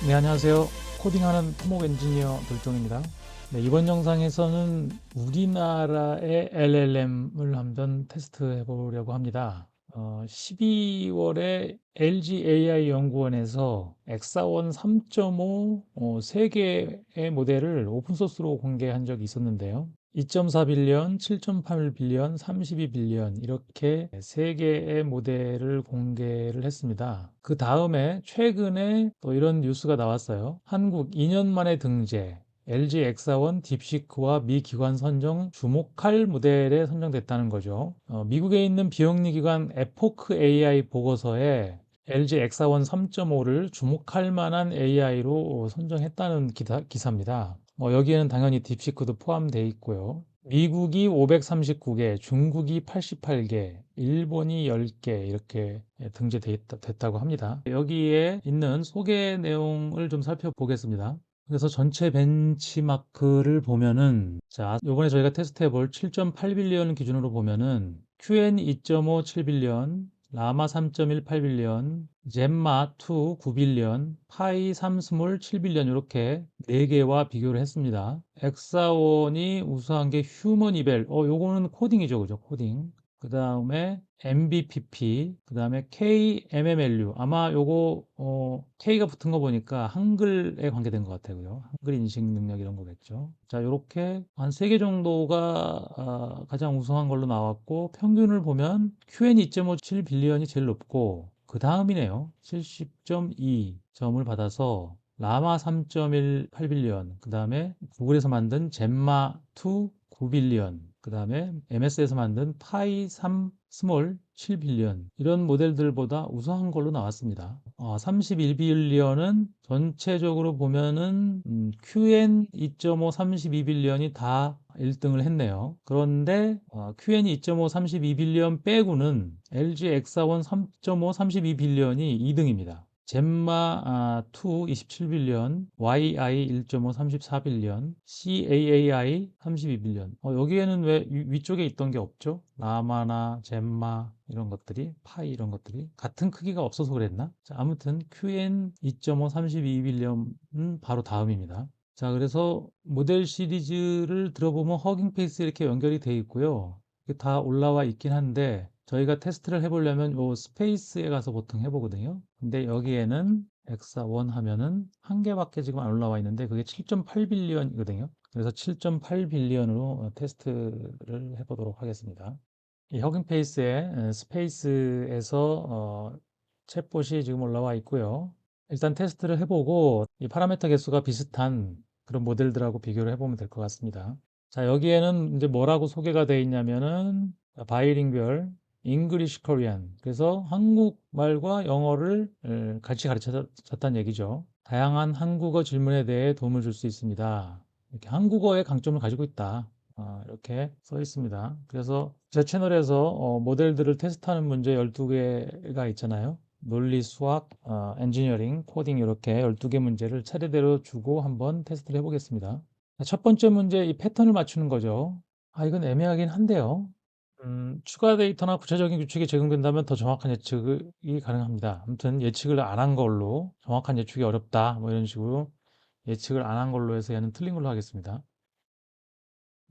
네, 안녕하세요. 코딩하는 토목 엔지니어 돌종입니다. 네, 이번 영상에서는 우리나라의 LLM을 한번 테스트해 보려고 합니다. 12월에 LG AI 연구원에서 엑사원 3.5 3개의 모델을 오픈소스로 공개한 적이 있었는데요. 2.4빌리언, 7.8빌리언, 32빌리언 이렇게 3개의 모델을 공개를 했습니다. 그 다음에 최근에 또 이런 뉴스가 나왔어요. 한국 2년 만에 등재, LG 엑사원 딥시크와 미 기관 선정 주목할 모델에 선정됐다는 거죠. 미국에 있는 비영리 기관 에포크 AI 보고서에 LG 엑사원 3.5를 주목할 만한 AI로 선정했다는 기사입니다. 여기에는 당연히 딥시크도 포함되어 있고요. 미국이 539개, 중국이 88개, 일본이 10개 이렇게 됐다고 합니다. 여기에 있는 소개 내용을 좀 살펴보겠습니다. 그래서 전체 벤치마크를 보면은 자, 요번에 저희가 테스트해 볼 7.8빌리언 기준으로 보면은 QN 2.5 7빌리언, 라마 3.1 8빌리언, 젬마 2 9빌리언, 파이 3 스몰 7빌리언 이렇게 4개와 비교를 했습니다. 엑사원이 우수한 게 휴먼 이벨. 요거는 코딩이죠. 그죠? 코딩. 그 다음에 MBPP, 그 다음에 KMMLU. 아마 요거, K가 붙은 거 보니까 한글에 관계된 것 같아요. 한글 인식 능력 이런 거겠죠. 자, 요렇게 한 3개 정도가 가장 우수한 걸로 나왔고, 평균을 보면 QN 2.57 빌리언이 제일 높고, 그 다음이네요. 70.2점을 받아서 라마 3.1 8빌리언, 그 다음에 구글에서 만든 젬마 2 9빌리언, 그 다음에 MS에서 만든 파이 3 스몰 7빌리언 이런 모델들보다 우수한 걸로 나왔습니다. 31빌리언은 전체적으로 보면은 QN 2.5 32빌리언이 다 1등을 했네요. 그런데 QN 2.5 32빌리언 빼고는 LG 엑사원 3.5 32빌리언이 2등입니다. 젬마 2 27빌리언, YI 1.5 34빌리언, CAAI 32빌리언. 여기에는 왜 위쪽에 있던 게 없죠? 라마나 젬마 이런 것들이, 파이 이런 것들이 같은 크기가 없어서 그랬나? 자, 아무튼 QN 2.5 32빌리언은 바로 다음입니다. 자, 그래서 모델 시리즈를 들어보면 허깅 페이스 이렇게 연결이 되어 있고요. 이게 다 올라와 있긴 한데 저희가 테스트를 해보려면 요 스페이스에 가서 보통 해보거든요. 근데 여기에는 엑사1 하면은 한 개밖에 지금 안 올라와 있는데 그게 7.8빌리언이거든요. 그래서 7.8빌리언으로 테스트를 해보도록 하겠습니다. 이 허깅 페이스의 스페이스에서 챗봇이 지금 올라와 있고요. 일단 테스트를 해보고 이 파라미터 개수가 비슷한 그런 모델들하고 비교를 해보면 될 것 같습니다. 자, 여기에는 이제 뭐라고 소개가 되어 있냐면은 바이링별, English Korean. 그래서 한국말과 영어를 같이 가르쳐줬다는 얘기죠. 다양한 한국어 질문에 대해 도움을 줄 수 있습니다. 이렇게 한국어의 강점을 가지고 있다. 이렇게 써 있습니다. 그래서 제 채널에서 모델들을 테스트하는 문제 12개가 있잖아요. 논리, 수학, 엔지니어링, 코딩 이렇게 12개 문제를 차례대로 주고 한번 테스트를 해보겠습니다. 첫 번째 문제 이 패턴을 맞추는 거죠. 이건 애매하긴 한데요. 추가 데이터나 구체적인 규칙이 제공된다면 더 정확한 예측이 가능합니다. 아무튼 예측을 안 한 걸로 정확한 예측이 어렵다. 뭐 이런 식으로 예측을 안 한 걸로 해서 얘는 틀린 걸로 하겠습니다.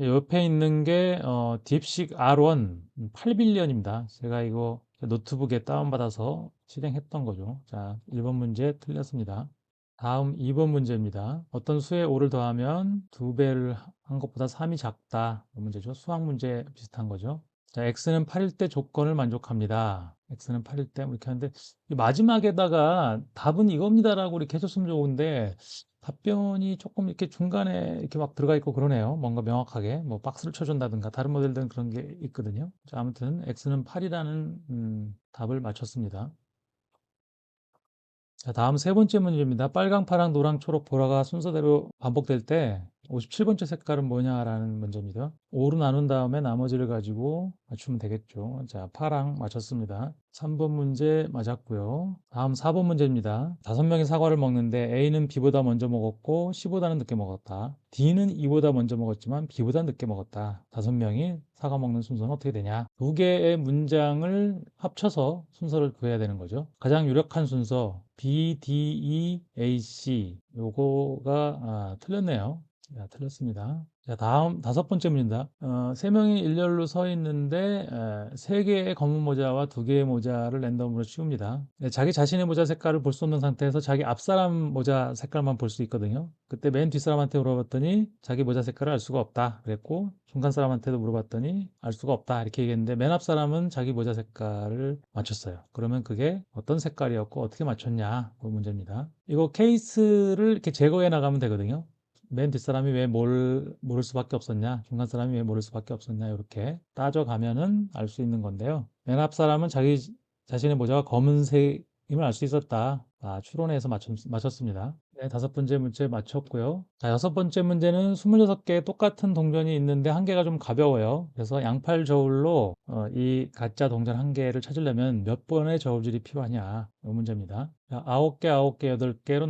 옆에 있는 게 딥식 R1 8빌리언입니다. 제가 이거 노트북에 다운받아서 실행했던 거죠. 자, 1번 문제 틀렸습니다. 다음 2번 문제입니다. 어떤 수에 5를 더하면 2배를 한 것보다 3이 작다. 이 문제죠. 수학 문제 비슷한 거죠. 자, x는 8일 때 조건을 만족합니다. x는 8일 때 이렇게 하는데 이 마지막에다가 답은 이겁니다라고 이렇게 해줬으면 좋은데 답변이 조금 이렇게 중간에 이렇게 막 들어가 있고 그러네요. 뭔가 명확하게 뭐 박스를 쳐준다든가 다른 모델들은 그런 게 있거든요. 자, 아무튼 x는 8이라는 답을 맞췄습니다. 자, 다음 세 번째 문제입니다. 빨강, 파랑, 노랑, 초록, 보라가 순서대로 반복될 때 57번째 색깔은 뭐냐라는 문제입니다. 5로 나눈 다음에 나머지를 가지고 맞추면 되겠죠. 자, 파랑 맞췄습니다. 3번 문제 맞았고요. 다음 4번 문제입니다. 5명이 사과를 먹는데 A는 B보다 먼저 먹었고 C보다는 늦게 먹었다. D는 E보다 먼저 먹었지만 B보다 늦게 먹었다. 5명이 사과 먹는 순서는 어떻게 되냐? 두 개의 문장을 합쳐서 순서를 구해야 되는 거죠. 가장 유력한 순서 B, D, E, A, C 요거가 틀렸네요. 자, 틀렸습니다. 자, 다음 5번째 문제입니다. 3명이 일렬로 서 있는데 3개의 검은 모자와 2개의 모자를 랜덤으로 씌웁니다. 네, 자기 자신의 모자 색깔을 볼 수 없는 상태에서 자기 앞사람 모자 색깔만 볼 수 있거든요. 그때 맨 뒷사람한테 물어봤더니 자기 모자 색깔을 알 수가 없다 그랬고, 중간 사람한테도 물어봤더니 알 수가 없다 이렇게 얘기했는데, 맨 앞 사람은 자기 모자 색깔을 맞췄어요. 그러면 그게 어떤 색깔이었고 어떻게 맞췄냐, 그 문제입니다. 이거 케이스를 이렇게 제거해 나가면 되거든요. 맨 뒷사람이 왜 모를 수밖에 없었냐, 중간 사람이 왜 모를 수밖에 없었냐, 이렇게 따져가면은 알 수 있는 건데요. 맨 앞 사람은 자기 자신의 모자가 검은색임을 알 수 있었다. 추론해서 맞췄습니다. 네, 5번째 문제 맞췄고요. 자, 6번째 문제는 26개의 똑같은 동전이 있는데 한 개가 좀 가벼워요. 그래서 양팔 저울로 이 가짜 동전 한 개를 찾으려면 몇 번의 저울질이 필요하냐, 이 문제입니다. 자, 9개, 9개, 8개로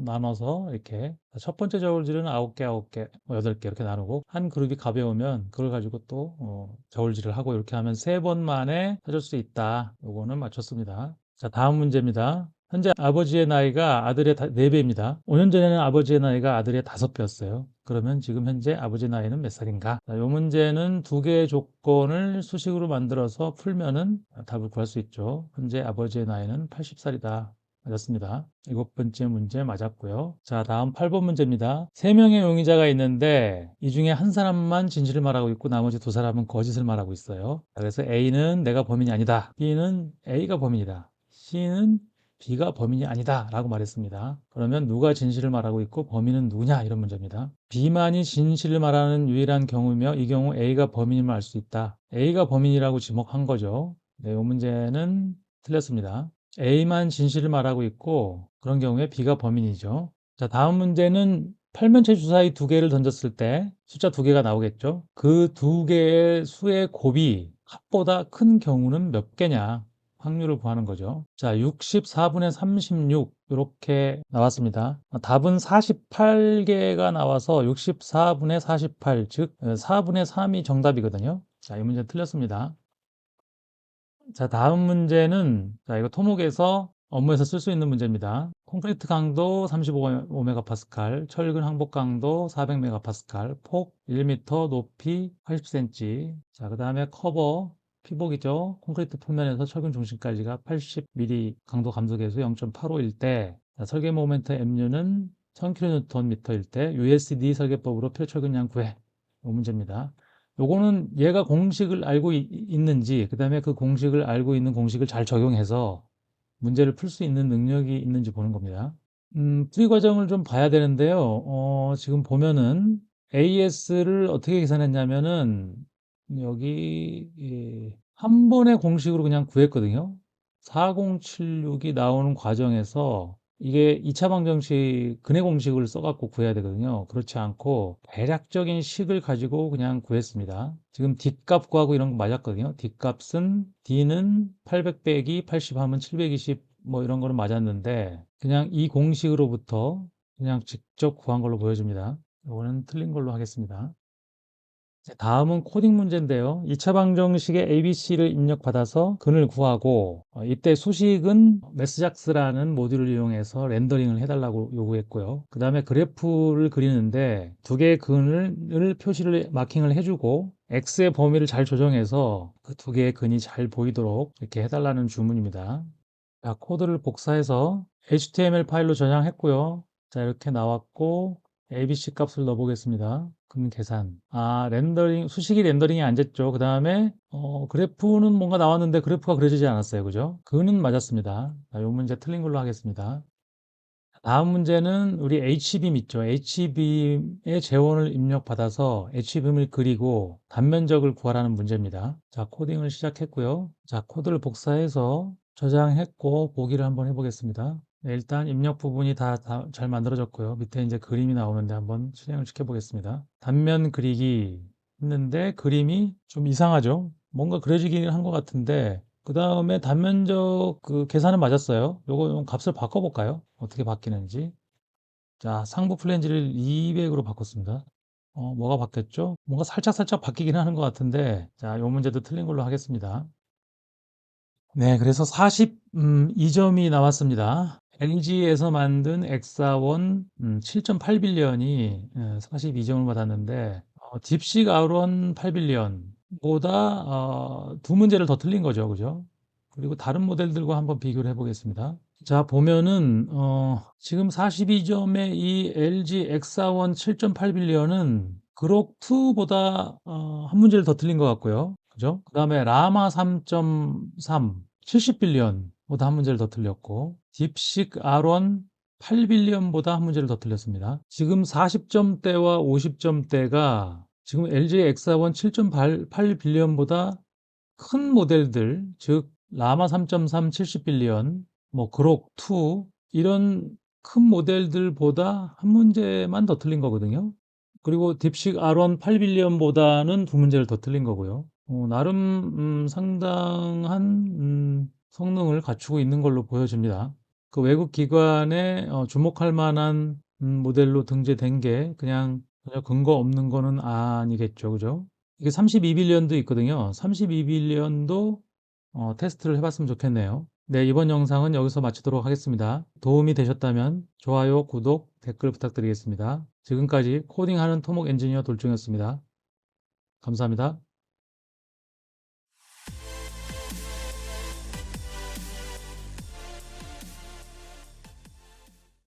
나눠서 이렇게 첫 번째 저울질은 9개, 9개, 8개 이렇게 나누고, 한 그룹이 가벼우면 그걸 가지고 또 저울질을 하고, 이렇게 하면 3번 만에 찾을 수 있다. 요거는 맞췄습니다. 자, 다음 문제입니다. 현재 아버지의 나이가 아들의 4배입니다. 5년 전에는 아버지의 나이가 아들의 5배였어요. 그러면 지금 현재 아버지 나이는 몇 살인가? 이 문제는 2개의 조건을 수식으로 만들어서 풀면은 답을 구할 수 있죠. 현재 아버지의 나이는 80살이다. 맞았습니다. 7번째 문제 맞았고요. 자, 다음 8번 문제입니다. 3명의 용의자가 있는데 이 중에 한 사람만 진실을 말하고 있고 나머지 2사람은 거짓을 말하고 있어요. 그래서 A는 내가 범인이 아니다. B는 A가 범인이다. C는 B가 범인이 아니다 라고 말했습니다. 그러면 누가 진실을 말하고 있고 범인은 누구냐, 이런 문제입니다. B만이 진실을 말하는 유일한 경우며 이 경우 A가 범인임을 알 수 있다. A가 범인이라고 지목한 거죠. 네, 이 문제는 틀렸습니다. A만 진실을 말하고 있고 그런 경우에 B가 범인이죠. 자, 다음 문제는 팔면체 주사위 2개를 던졌을 때 숫자 2개가 나오겠죠. 그 2개의 수의 곱이 합보다 큰 경우는 몇 개냐, 확률을 구하는 거죠. 자, 64분의 36 이렇게 나왔습니다. 답은 48개가 나와서 64분의 48, 즉 4분의 3이 정답이거든요. 자, 이 문제 틀렸습니다. 자, 다음 문제는, 자, 이거 토목에서 업무에서 쓸 수 있는 문제입니다. 콘크리트 강도 35메가파스칼, 철근 항복 강도 400메가파스칼, 폭 1m, 높이 80cm. 자, 그 다음에 커버, 피복이죠. 콘크리트 표면에서 철근 중심까지가 80mm 강도 감속계수 0.85일 때, 자, 설계 모멘트 Mu는 1000kNm일 때 USD 설계법으로 필철근량 구해. 이 문제입니다. 요거는 얘가 공식을 알고 있는지, 그 다음에 그 공식을 알고 있는 공식을 잘 적용해서 문제를 풀 수 있는 능력이 있는지 보는 겁니다. 풀이 과정을 좀 봐야 되는데요. 지금 보면은 AS를 어떻게 계산했냐면은 여기 한 번의 공식으로 그냥 구했거든요. 4076이 나오는 과정에서 이게 2차 방정식 근해 공식을 써갖고 구해야 되거든요. 그렇지 않고 대략적인 식을 가지고 그냥 구했습니다. 지금 D값 구하고 이런 거 맞았거든요. D값은 D는 800 빼기 80 하면 720 뭐 이런 거는 맞았는데, 그냥 이 공식으로부터 그냥 직접 구한 걸로 보여집니다. 이거는 틀린 걸로 하겠습니다. 다음은 코딩 문제인데요. 2차 방정식에 ABC를 입력받아서 근을 구하고, 이때 수식은 매스작스라는 모듈을 이용해서 렌더링을 해달라고 요구했고요. 그 다음에 그래프를 그리는데 2개의 근을 표시를 마킹을 해주고 X의 범위를 잘 조정해서 그 2개의 근이 잘 보이도록 이렇게 해달라는 주문입니다. 자, 코드를 복사해서 HTML 파일로 저장했고요. 자, 이렇게 나왔고 ABC 값을 넣어 보겠습니다. 그럼 계산. 렌더링, 수식이 렌더링이 안 됐죠. 그 다음에 그래프는 뭔가 나왔는데 그래프가 그려지지 않았어요. 그죠? 그는 맞았습니다. 자, 이 문제 틀린 걸로 하겠습니다. 다음 문제는 우리 H빔 있죠. H빔의 재원을 입력받아서 H빔을 그리고 단면적을 구하라는 문제입니다. 자, 코딩을 시작했고요. 자, 코드를 복사해서 저장했고 보기를 한번 해보겠습니다. 네, 일단 입력 부분이 다 잘 만들어졌고요. 밑에 이제 그림이 나오는데 한번 실행을 시켜보겠습니다. 단면 그리기 했는데 그림이 좀 이상하죠? 뭔가 그려지긴 한 것 같은데 그 다음에 단면적 그 계산은 맞았어요. 요거 값을 바꿔볼까요? 어떻게 바뀌는지. 자, 상부 플랜지를 200으로 바꿨습니다. 뭐가 바뀌었죠? 뭔가 살짝살짝 바뀌긴 하는 것 같은데 자, 요 문제도 틀린 걸로 하겠습니다. 네, 그래서 42점이 나왔습니다. LG에서 만든 엑사원 7.8빌리언이 42점을 받았는데 딥식 아론 8빌리언보다 두 문제를 더 틀린 거죠, 그죠? 그리고 다른 모델들과 한번 비교를 해보겠습니다. 자, 보면은 지금 42점의 이 LG 엑사원 7.8빌리언은 그록2보다 한 문제를 더 틀린 것 같고요. 그죠? 그 다음에 라마 3.3 70빌리언보다 한 문제를 더 틀렸고 딥식 R1 8빌리언보다 한 문제를 더 틀렸습니다. 지금 40점대와 50점대가 지금 LG X1 7.8빌리언보다 큰 모델들, 즉 라마 3.3 70빌리언, 뭐 그록 2 이런 큰 모델들보다 한 문제만 더 틀린 거거든요. 그리고 딥식 R1 8빌리언보다는 두 문제를 더 틀린 거고요. 나름 상당한 성능을 갖추고 있는 걸로 보여집니다. 그 외국 기관에 주목할 만한 모델로 등재된 게 그냥 전혀 근거 없는 거는 아니겠죠, 그죠? 이게 32빌리언도 있거든요. 32빌리언도 테스트를 해봤으면 좋겠네요. 네, 이번 영상은 여기서 마치도록 하겠습니다. 도움이 되셨다면 좋아요, 구독, 댓글 부탁드리겠습니다. 지금까지 코딩하는 토목 엔지니어 돌종이었습니다. 감사합니다.